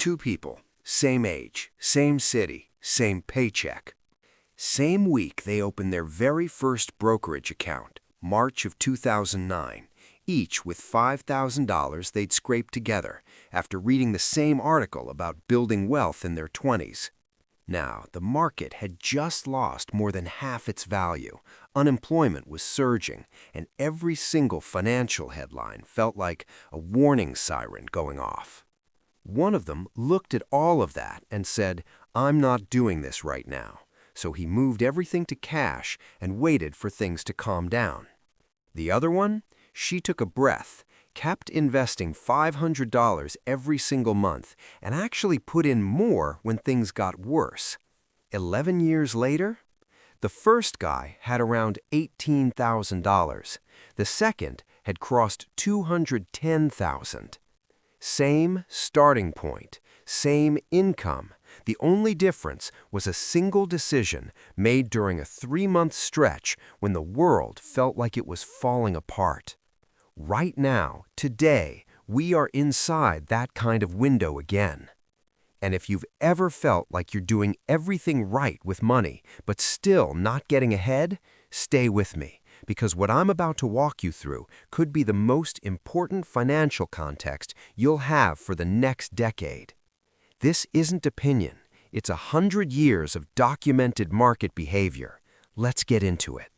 Two people, same age, same city, same paycheck. Same week they opened their very first brokerage account, March of 2009, each with $5,000 they'd scraped together after reading the same article about building wealth in their 20s. Now, the market had just lost more than half its value, unemployment was surging, and every single financial headline felt like a warning siren going off. One of them looked at all of that and said, "I'm not doing this right now." So he moved everything to cash and waited for things to calm down. The other one, she took a breath, kept investing $500 every single month, and actually put in more when things got worse. 11 years later, the first guy had around $18,000. The second had crossed $210,000. Same starting point, same income. The only difference was a single decision made during a 3-month stretch when the world felt like it was falling apart. Right now, today, we are inside that kind of window again. And if you've ever felt like you're doing everything right with money, but still not getting ahead, stay with me, because what I'm about to walk you through could be the most important financial context you'll have for the next decade. This isn't opinion. It's 100 years of documented market behavior. Let's get into it.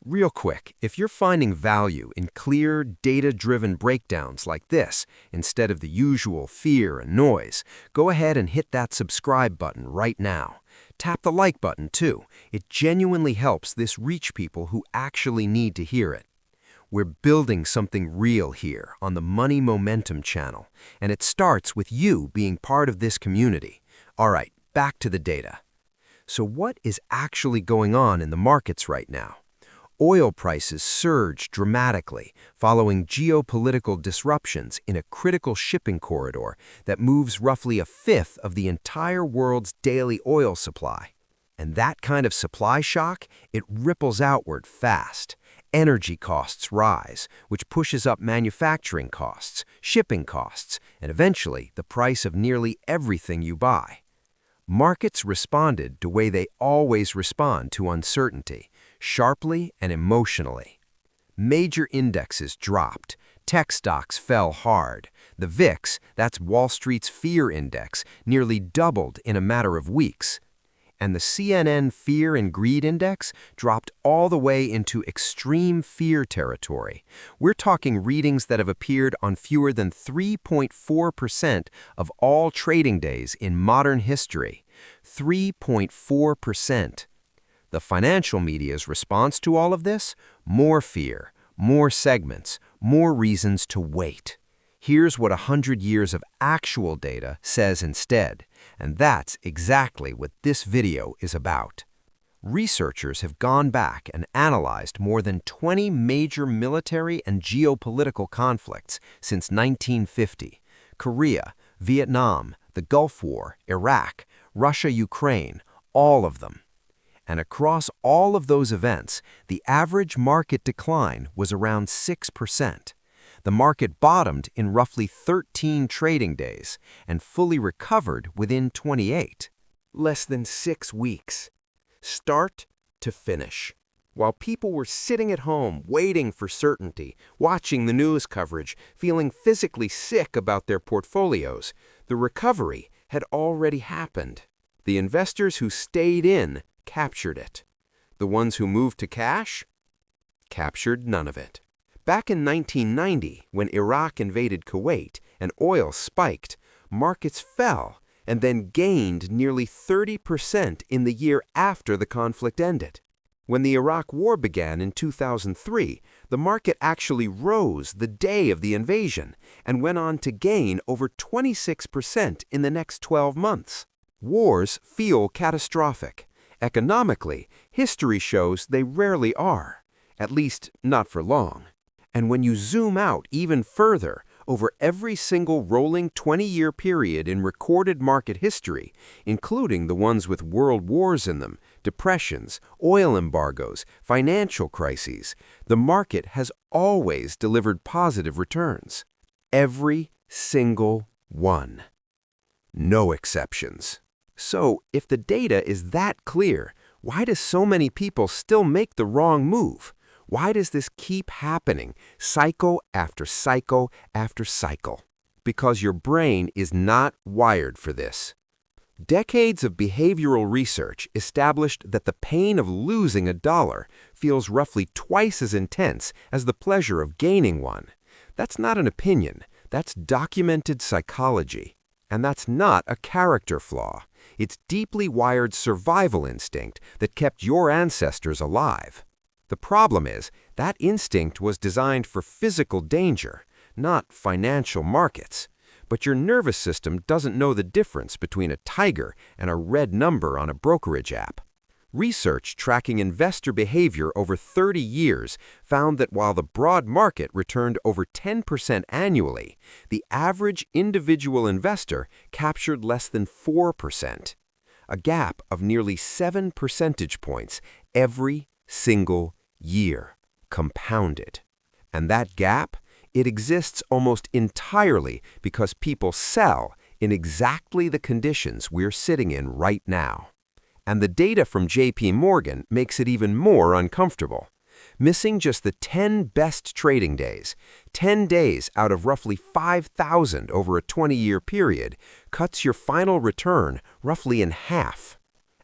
Real quick, if you're finding value in clear, data-driven breakdowns like this, instead of the usual fear and noise, go ahead and hit that subscribe button right now. Tap the like button too. It genuinely helps this reach people who actually need to hear it. We're building something real here on the Money Momentum channel, and it starts with you being part of this community. All right, back to the data. So what is actually going on in the markets right now? Oil prices surged dramatically following geopolitical disruptions in a critical shipping corridor that moves roughly a fifth of the entire world's daily oil supply. And that kind of supply shock, it ripples outward fast. Energy costs rise, which pushes up manufacturing costs, shipping costs, and eventually the price of nearly everything you buy. Markets responded the way they always respond to uncertainty, sharply and emotionally. Major indexes dropped. Tech stocks fell hard. The VIX, that's Wall Street's fear index, nearly doubled in a matter of weeks. And the CNN Fear and Greed Index dropped all the way into extreme fear territory. We're talking readings that have appeared on fewer than 3.4% of all trading days in modern history. 3.4%. The financial media's response to all of this? More fear, more segments, more reasons to wait. Here's what 100 years of actual data says instead, and that's exactly what this video is about. Researchers have gone back and analyzed more than 20 major military and geopolitical conflicts since 1950. Korea, Vietnam, the Gulf War, Iraq, Russia-Ukraine, all of them. And across all of those events, the average market decline was around 6%. The market bottomed in roughly 13 trading days and fully recovered within 28. Less than 6 weeks. Start to finish. While people were sitting at home waiting for certainty, watching the news coverage, feeling physically sick about their portfolios, the recovery had already happened. The investors who stayed in captured it. The ones who moved to cash captured none of it. Back in 1990, when Iraq invaded Kuwait and oil spiked, markets fell and then gained nearly 30% in the year after the conflict ended. When the Iraq War began in 2003, the market actually rose the day of the invasion and went on to gain over 26% in the next 12 months. Wars feel catastrophic. Economically, history shows they rarely are, at least not for long. And when you zoom out even further, over every single rolling 20-year period in recorded market history, including the ones with world wars in them, depressions, oil embargoes, financial crises, the market has always delivered positive returns. Every single one. no exceptions. So, if the data is that clear, why do so many people still make the wrong move? Why does this keep happening, cycle after cycle after cycle? Because your brain is not wired for this. Decades of behavioral research established that the pain of losing a dollar feels roughly twice as intense as the pleasure of gaining one. That's not an opinion, that's documented psychology. And that's not a character flaw. It's deeply wired survival instinct that kept your ancestors alive. The problem is, that instinct was designed for physical danger, not financial markets. But your nervous system doesn't know the difference between a tiger and a red number on a brokerage app. Research tracking investor behavior over 30 years found that while the broad market returned over 10% annually, the average individual investor captured less than 4%, a gap of nearly 7 percentage points every single year, compounded. And that gap? It exists almost entirely because people sell in exactly the conditions we're sitting in right now. And the data from JP Morgan makes it even more uncomfortable. Missing just the 10 best trading days, 10 days out of roughly 5,000 over a 20-year period, cuts your final return roughly in half.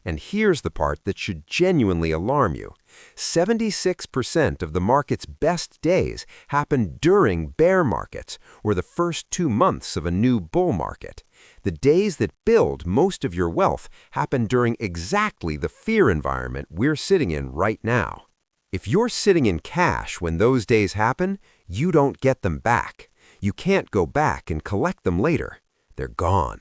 And here's the part that should genuinely alarm you. 76% of the market's best days happen during bear markets, or the first 2 months of a new bull market. The days that build most of your wealth happen during exactly the fear environment we're sitting in right now. If you're sitting in cash when those days happen, you don't get them back. You can't go back and collect them later. They're gone.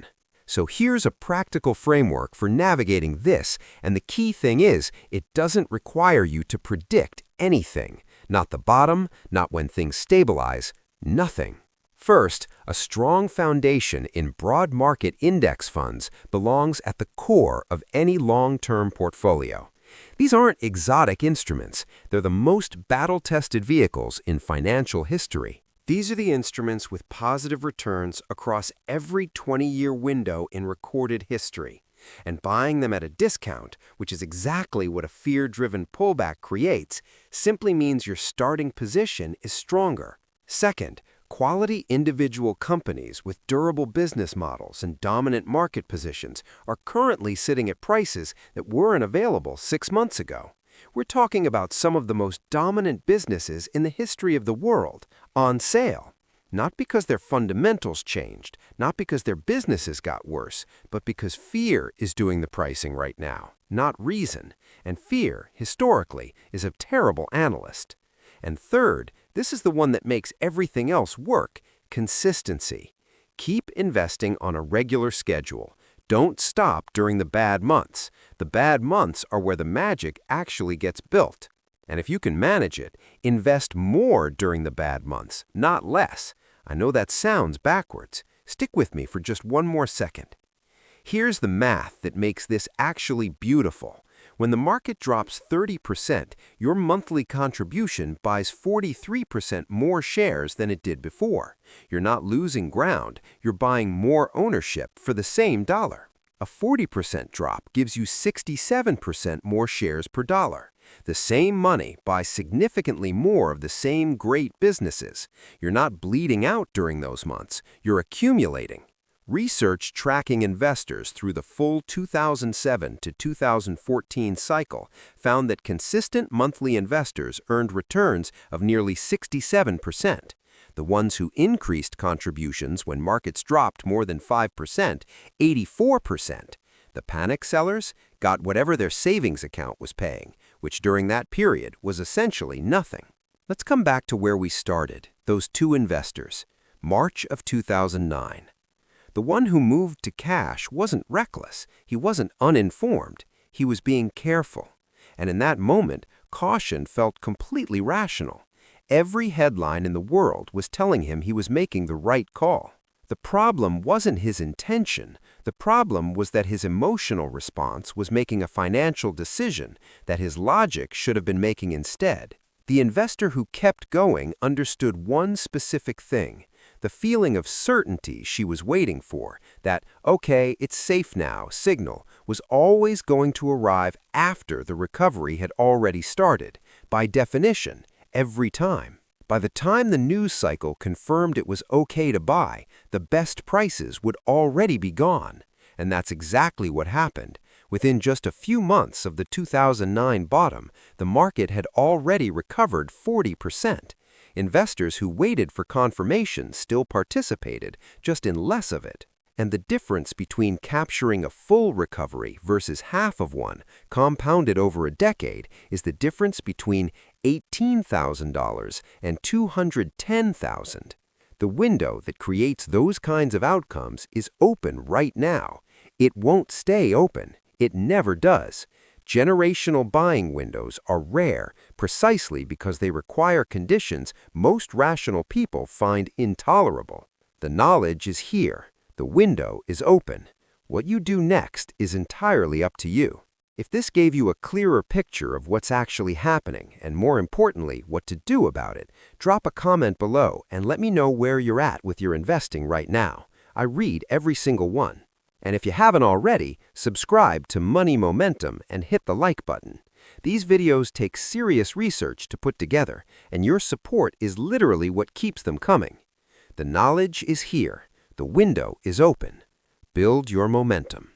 So here's a practical framework for navigating this, and the key thing is, it doesn't require you to predict anything. Not the bottom, not when things stabilize, nothing. First, a strong foundation in broad market index funds belongs at the core of any long-term portfolio. These aren't exotic instruments. They're the most battle-tested vehicles in financial history. These are the instruments with positive returns across every 20-year window in recorded history. And buying them at a discount, which is exactly what a fear-driven pullback creates, simply means your starting position is stronger. Second, quality individual companies with durable business models and dominant market positions are currently sitting at prices that weren't available 6 months ago. We're talking about some of the most dominant businesses in the history of the world on sale. Not because their fundamentals changed, not because their businesses got worse, but because fear is doing the pricing right now, not reason. And fear, historically, is a terrible analyst. And third, this is the one that makes everything else work: consistency. Keep investing on a regular schedule. Don't stop during the bad months. The bad months are where the magic actually gets built. And if you can manage it, invest more during the bad months, not less. I know that sounds backwards. Stick with me for just one more second. Here's the math that makes this actually beautiful. When the market drops 30%, your monthly contribution buys 43% more shares than it did before. You're not losing ground, you're buying more ownership for the same dollar. A 40% drop gives you 67% more shares per dollar. The same money buys significantly more of the same great businesses. You're not bleeding out during those months, you're accumulating. Research tracking investors through the full 2007 to 2014 cycle found that consistent monthly investors earned returns of nearly 67%. The ones who increased contributions when markets dropped more than 5%, 84%. The panic sellers got whatever their savings account was paying, which during that period was essentially nothing. Let's come back to where we started, those two investors, March of 2009. The one who moved to cash wasn't reckless, he wasn't uninformed, he was being careful. And in that moment, caution felt completely rational. Every headline in the world was telling him he was making the right call. The problem wasn't his intention, the problem was that his emotional response was making a financial decision that his logic should have been making instead. The investor who kept going understood one specific thing. The The feeling of certainty she was waiting for, that, okay, it's safe now, signal, was always going to arrive after the recovery had already started, by definition, every time. By the time the news cycle confirmed it was okay to buy, the best prices would already be gone. And that's exactly what happened. Within just a few months of the 2009 bottom, the market had already recovered 40%. Investors who waited for confirmation still participated, just in less of it. And the difference between capturing a full recovery versus half of one, compounded over a decade, is the difference between $18,000 and $210,000. The window that creates those kinds of outcomes is open right now. It won't stay open. It never does. Generational buying windows are rare precisely because they require conditions most rational people find intolerable. The knowledge is here. The window is open. What you do next is entirely up to you. If this gave you a clearer picture of what's actually happening, and more importantly, what to do about it, drop a comment below and let me know where you're at with your investing right now. I read every single one. And if you haven't already, subscribe to Money Momentum and hit the like button. These videos take serious research to put together, and your support is literally what keeps them coming. The knowledge is here. The window is open. Build your momentum.